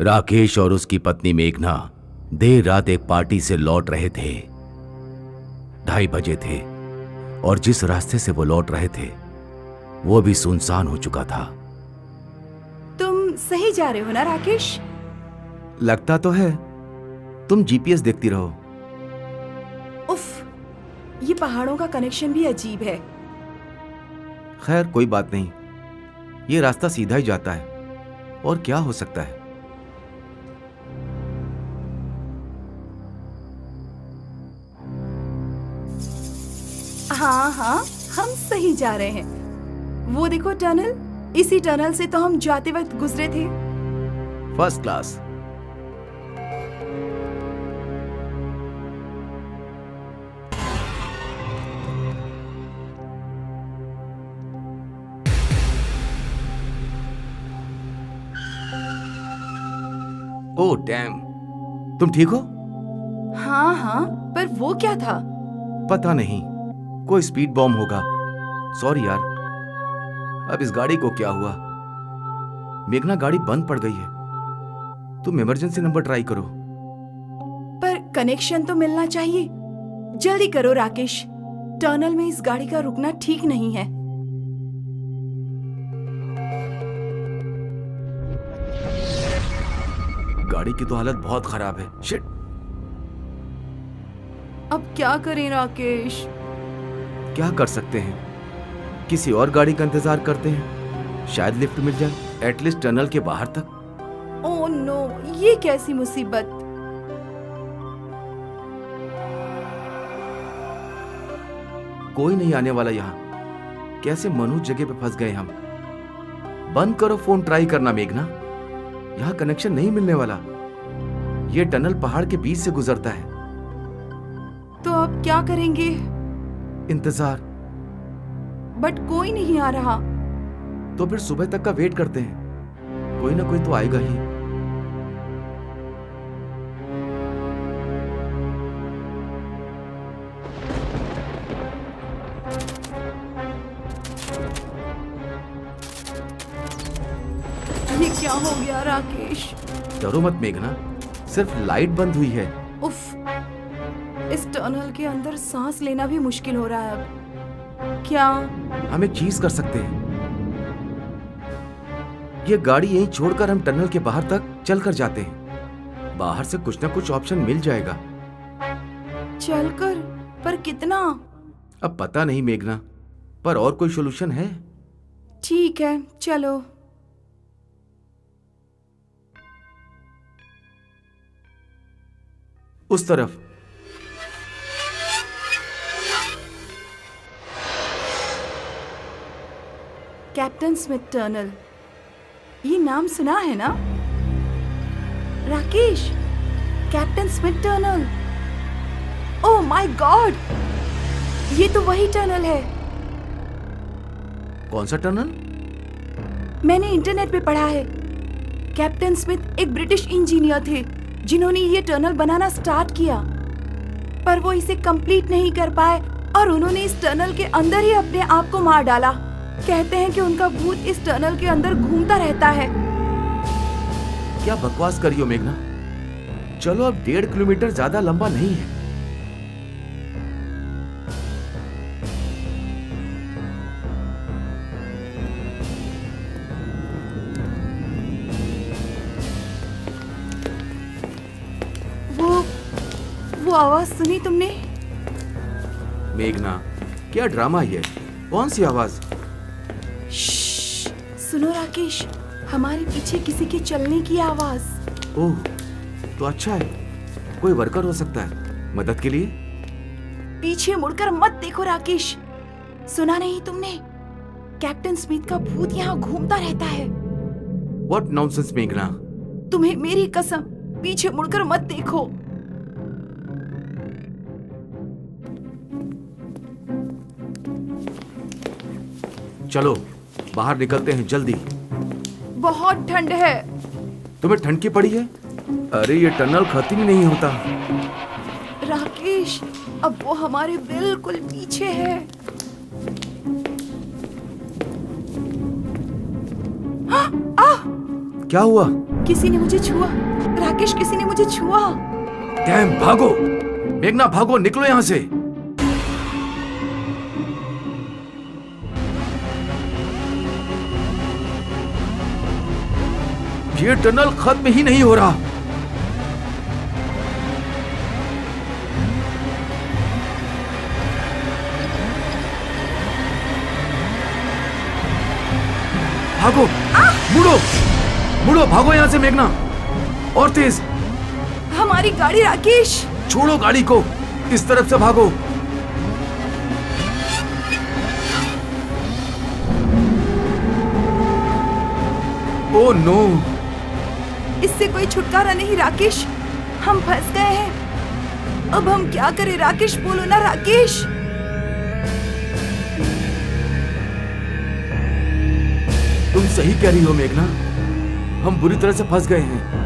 राकेश और उसकी पत्नी मेघना देर रात एक पार्टी से लौट रहे थे। 2:30 बजे थे और जिस रास्ते से वो लौट रहे थे वो भी सुनसान हो चुका था। तुम सही जा रहे हो ना राकेश? लगता तो है। तुम जीपीएस देखती रहो। उफ, ये पहाड़ों का कनेक्शन भी अजीब है। खैर कोई बात नहीं, ये रास्ता सीधा ही जाता है और क्या हो सकता है। हाँ हाँ, हम सही जा रहे हैं। वो देखो टनल, इसी टनल से तो हम जाते वक्त गुजरे थे। First class. ओह डैम, तुम ठीक हो? हाँ हाँ, पर वो क्या था? पता नहीं, कोई स्पीड बॉम्ब होगा। सॉरी यार। अब इस गाड़ी को क्या हुआ? मेघना, गाड़ी बंद पड़ गई है। तुम इमरजेंसी नंबर ट्राई करो। पर कनेक्शन तो मिलना चाहिए। जल्दी करो राकेश, टनल में इस गाड़ी का रुकना ठीक नहीं है। गाड़ी की तो हालत बहुत खराब है। शिट। अब क्या करें राकेश? क्या कर सकते हैं? किसी और गाड़ी का इंतजार करते हैं, शायद लिफ्ट मिल जाए, एटलीस्ट टनल के बाहर तक। ओह नो, ये कैसी मुसीबत। कोई नहीं आने वाला यहाँ। कैसे मनहूस जगह पे फंस गए हम। बंद करो फोन, ट्राई करना मेघना। यहाँ कनेक्शन नहीं मिलने वाला। ये टनल पहाड़ के बीच से गुजरता है। तो अब क्या करेंगे? इंतजार। बट कोई नहीं आ रहा। तो फिर सुबह तक का वेट करते हैं। कोई ना कोई तो आएगा ही। ये क्या हो गया राकेश? डरो मत मेघना, सिर्फ लाइट बंद हुई है। उफ, इस टनल के अंदर सांस लेना भी मुश्किल हो रहा है अब। क्या? हम एक चीज कर सकते हैं। ये गाड़ी यहीं छोड़कर हम टनल के बाहर तक चलकर जाते हैं। बाहर से कुछ ना कुछ ऑप्शन मिल जाएगा। चलकर? पर कितना? अब पता नहीं मेघना, पर और कोई सोल्यूशन है? ठीक है, चलो। उस तरफ। कैप्टन स्मिथ टनल, ये नाम सुना है ना Rakesh? Captain Smith tunnel. Oh my God, ये तो वही टनल है। कौन सा टनल? मैंने इंटरनेट पे पढ़ा है। कैप्टन स्मिथ एक ब्रिटिश इंजीनियर थे जिन्होंने ये टनल बनाना स्टार्ट किया, पर वो इसे कंप्लीट नहीं कर पाए और उन्होंने इस टनल के अंदर ही अपने आप को मार डाला। कहते हैं कि उनका भूत इस टनल के अंदर घूमता रहता है। क्या बकवास करियो मेघना। चलो, अब 1.5 किलोमीटर ज्यादा लंबा नहीं है। वो आवाज सुनी तुमने? मेघना, क्या ड्रामा है? कौन सी आवाज? श्श्श, सुनो राकेश, हमारे पीछे किसी के चलने की आवाज। ओह, तो अच्छा है। कोई वर्कर हो सकता है मदद के लिए। पीछे मुड़कर मत देखो राकेश। सुना नहीं तुमने? कैप्टन स्मिथ का भूत यहाँ घूमता रहता है। What nonsense मेघना। तुम्हें मेरी कसम, पीछे मुड़कर मत देखो। चलो बाहर निकलते हैं जल्दी। बहुत ठंड है। तुम्हें ठंड की पड़ी है? अरे ये टनल खत्म ही नहीं होता। राकेश, अब वो हमारे बिल्कुल पीछे है। क्या हुआ? किसी ने मुझे छुआ। राकेश, किसी ने मुझे छुआ। डैम, भागो मेघना, भागो, निकलो यहां से। ये टनल खत्म ही नहीं हो रहा। भागो, मुड़ो मुड़ो, भागो यहां से मेघना, और तेज। हमारी गाड़ी राकेश। छोड़ो गाड़ी को, इस तरफ से भागो। ओह नो, इससे कोई छुटकारा नहीं राकेश, हम फंस गए हैं। अब हम क्या करें राकेश, बोलो ना राकेश। तुम सही कह रही हो मेघना, हम बुरी तरह से फंस गए हैं।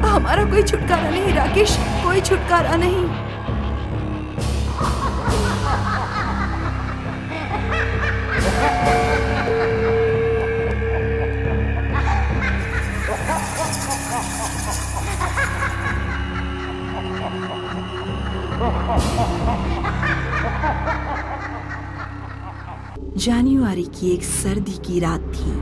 हमारा कोई छुटकारा नहीं राकेश, कोई छुटकारा नहीं। जनवरी की एक सर्दी की रात थी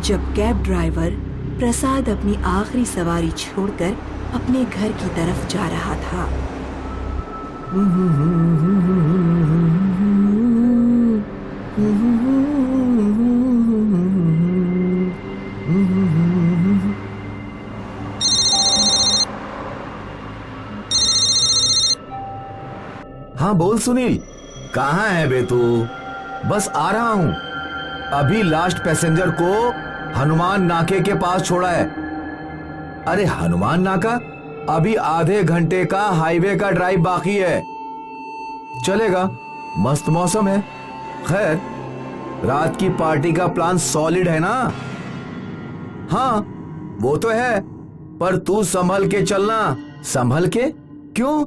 जब कैब ड्राइवर प्रसाद अपनी आखिरी सवारी छोड़कर अपने घर की तरफ जा रहा था। हाँ बोल सुनील, कहाँ है बे तू? बस आ रहा हूँ, अभी लास्ट पैसेंजर को हनुमान नाके के पास छोड़ा है। अरे हनुमान नाका? अभी आधे घंटे का हाईवे का ड्राइव बाकी है, चलेगा, मस्त मौसम है। खैर, रात की पार्टी का प्लान सॉलिड है ना? हाँ वो तो है, पर तू संभल के चलना। संभल के? क्यों?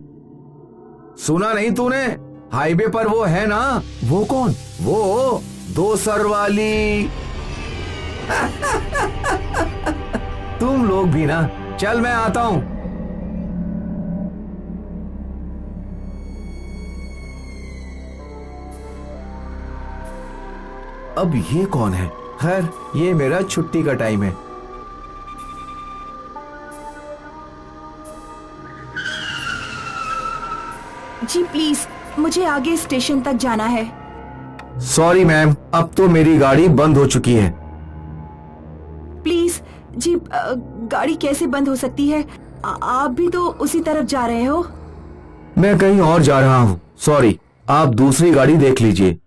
सुना नहीं तूने? हाईवे पर वो है ना। वो कौन? वो 2 सर वाली। तुम लोग भी ना। चल मैं आता हूं। अब ये कौन है? खैर, ये मेरा छुट्टी का टाइम है। जी प्लीज, मुझे आगे स्टेशन तक जाना है। सॉरी मैम, अब तो मेरी गाड़ी बंद हो चुकी है। प्लीज जी, गाड़ी कैसे बंद हो सकती है? आप भी तो उसी तरफ जा रहे हो। मैं कहीं और जा रहा हूँ, सॉरी, आप दूसरी गाड़ी देख लीजिए।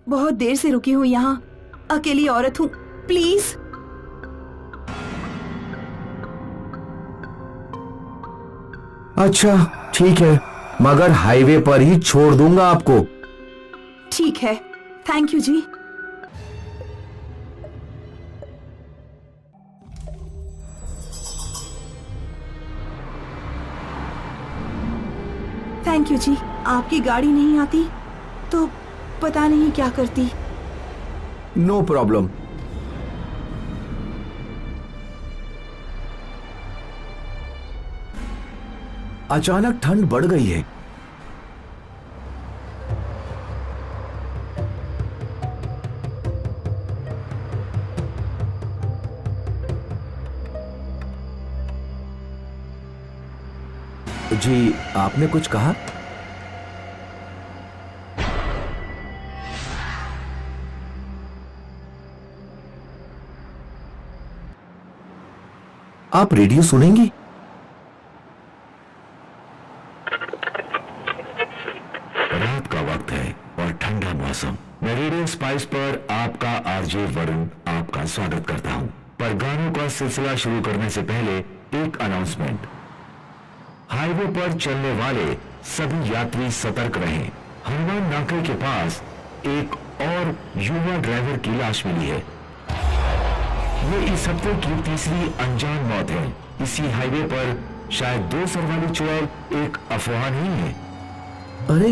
बहुत देर से रुकी हूँ यहाँ, अकेली औरत हूँ, प्लीज। अच्छा ठीक है, मगर हाईवे पर ही छोड़ दूंगा आपको। ठीक है, thank you ji. Thank you ji, आपकी गाड़ी नहीं आती तो पता नहीं क्या करती। No problem. अचानक ठंड बढ़ गई है। जी, आपने कुछ कहा? आप रेडियो सुनेंगी? रात का वक्त है और ठंडा मौसम। मैं रेडियो स्पाइस पर आपका आरजे वरुण आपका स्वागत करता हूं। पर गानों का सिलसिला शुरू करने से पहले एक अनाउंसमेंट। हाईवे पर चलने वाले सभी यात्री सतर्क रहें। हनुमान नाके के पास एक और युवा ड्राइवर की लाश मिली है। ये इस हफ्ते की तीसरी अनजान मौत है। इसी हाईवे पर शायद 2 सर वाली चुड़ैल एक अफवाह नहीं है। अरे,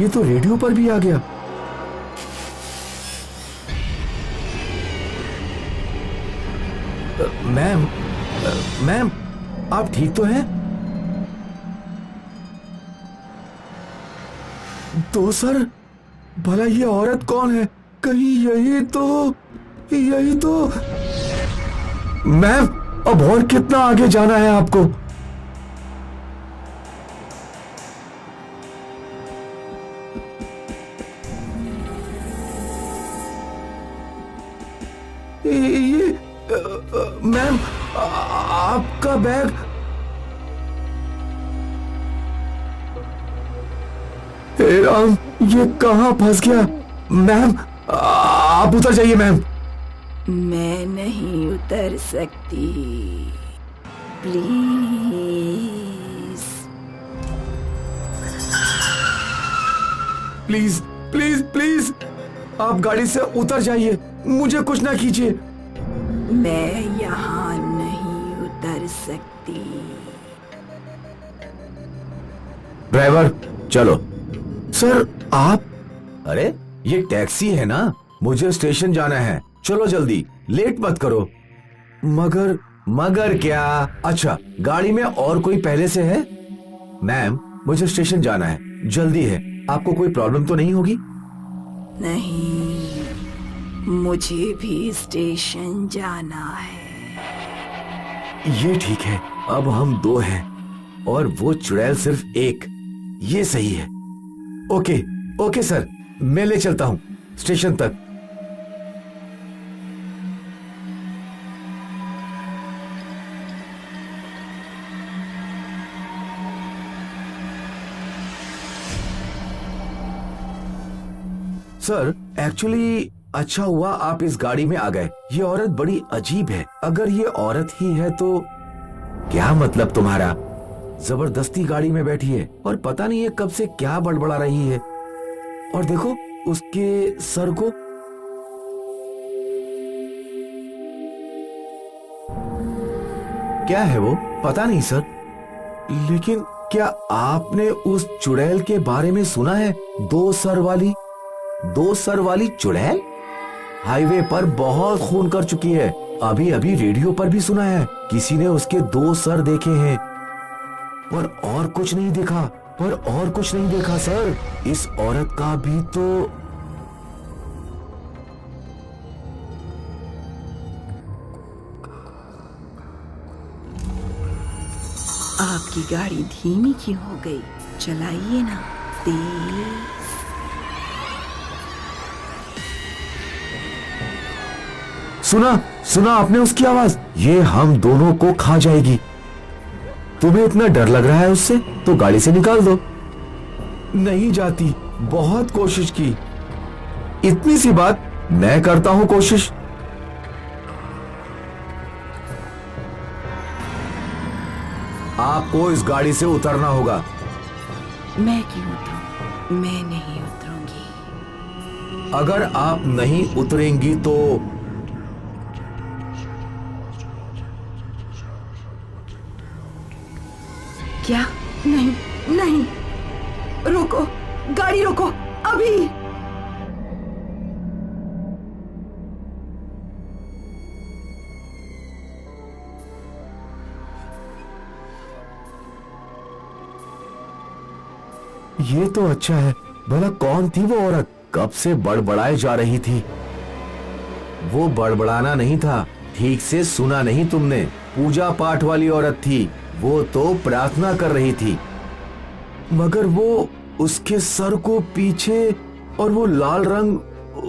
ये तो रेडियो पर भी आ गया। मैम, मैम, आप ठीक तो हैं? तो सर, भला ये औरत कौन है? कहीं यही तो मैम, अब और कितना आगे जाना है आपको? ये मैम, आपका बैग। हे राम, ये कहाँ फंस गया? मैम, आप उतर जाइए मैम। मैं नहीं उतर सकती, प्लीज। प्लीज प्लीज प्लीज, आप गाड़ी से उतर जाइए, मुझे कुछ ना कीजिए। मैं यहाँ नहीं उतर सकती। ड्राइवर, चलो। सर, आप? अरे, ये टैक्सी है ना, मुझे स्टेशन जाना है, चलो जल्दी, लेट मत करो। मगर क्या? अच्छा, गाड़ी में और कोई पहले से है? मैम, मुझे स्टेशन जाना है, जल्दी है, आपको कोई प्रॉब्लम तो नहीं होगी? नहीं, मुझे भी स्टेशन जाना है। ये ठीक है, अब हम 2 हैं और वो चुड़ैल सिर्फ 1, ये सही है। ओके सर, मैं ले चलता हूं स्टेशन तक। सर, एक्चुअली अच्छा हुआ आप इस गाड़ी में आ गए। ये औरत बड़ी अजीब है। अगर ये औरत ही है तो क्या मतलब तुम्हारा? जबरदस्ती गाड़ी में बैठी है और पता नहीं है कब से क्या बड़बड़ा रही है। और देखो उसके सर को। क्या है वो? पता नहीं सर, लेकिन क्या आपने उस चुड़ैल के बारे में सुना है? 2 सर वाली चुड़ैल हाईवे पर बहुत खून कर चुकी है। अभी अभी रेडियो पर भी सुना है, किसी ने उसके 2 सर देखे हैं, पर और कुछ नहीं देखा सर। इस औरत का भी तो आपकी गाड़ी धीमी क्यों हो गई? चलाइए ना तेज। सुना आपने उसकी आवाज? ये हम दोनों को खा जाएगी। तुम्हें इतना डर लग रहा है उससे, तो गाड़ी से निकाल दो। नहीं जाती, बहुत कोशिश की। इतनी सी बात, मैं करता हूं कोशिश। आपको इस गाड़ी से उतरना होगा। मैं क्यों उतरूं? मैं नहीं उतरूंगी। अगर आप नहीं उतरेंगी तो क्या? नहीं, रोको, गाड़ी रोको अभी। ये तो अच्छा है। भला कौन थी वो औरत? कब से बड़बड़ाए जा रही थी? वो बड़बड़ाना नहीं था, ठीक से सुना नहीं तुमने। पूजा पाठ वाली औरत थी, वो तो प्रार्थना कर रही थी। मगर वो उसके सर को पीछे और वो लाल रंग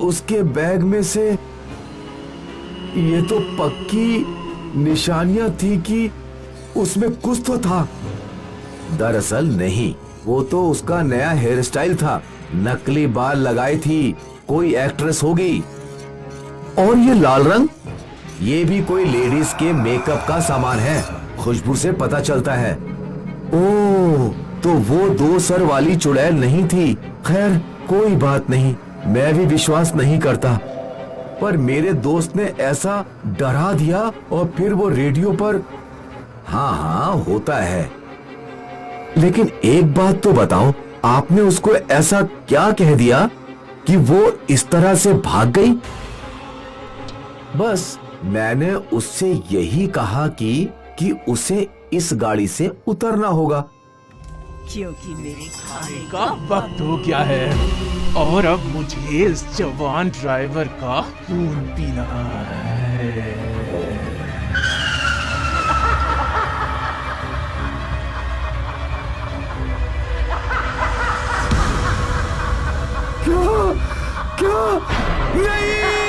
उसके बैग में से, ये तो पक्की निशानियां थी कि उसमें कुछ तो था। दरअसल नहीं, वो तो उसका नया हेयर स्टाइल था, नकली बाल लगाई थी, कोई एक्ट्रेस होगी। और ये लाल रंग, ये भी कोई लेडीज के मेकअप का सामान है, खुशबू से पता चलता है। ओह, तो वो 2 सर वाली चुड़ैल नहीं थी। खैर कोई बात नहीं, मैं भी विश्वास नहीं करता, पर मेरे दोस्त ने ऐसा डरा दिया और फिर वो रेडियो पर। हाँ होता है, लेकिन एक बात तो बताओ, आपने उसको ऐसा क्या कह दिया कि वो इस तरह से भाग गई? बस मैंने उससे यही कहा कि उसे इस गाड़ी से उतरना होगा। क्योंकि मेरे खाने का वक्त हो गया है और अब मुझे इस जवान ड्राइवर का खून पीना है। क्या क्या नहीं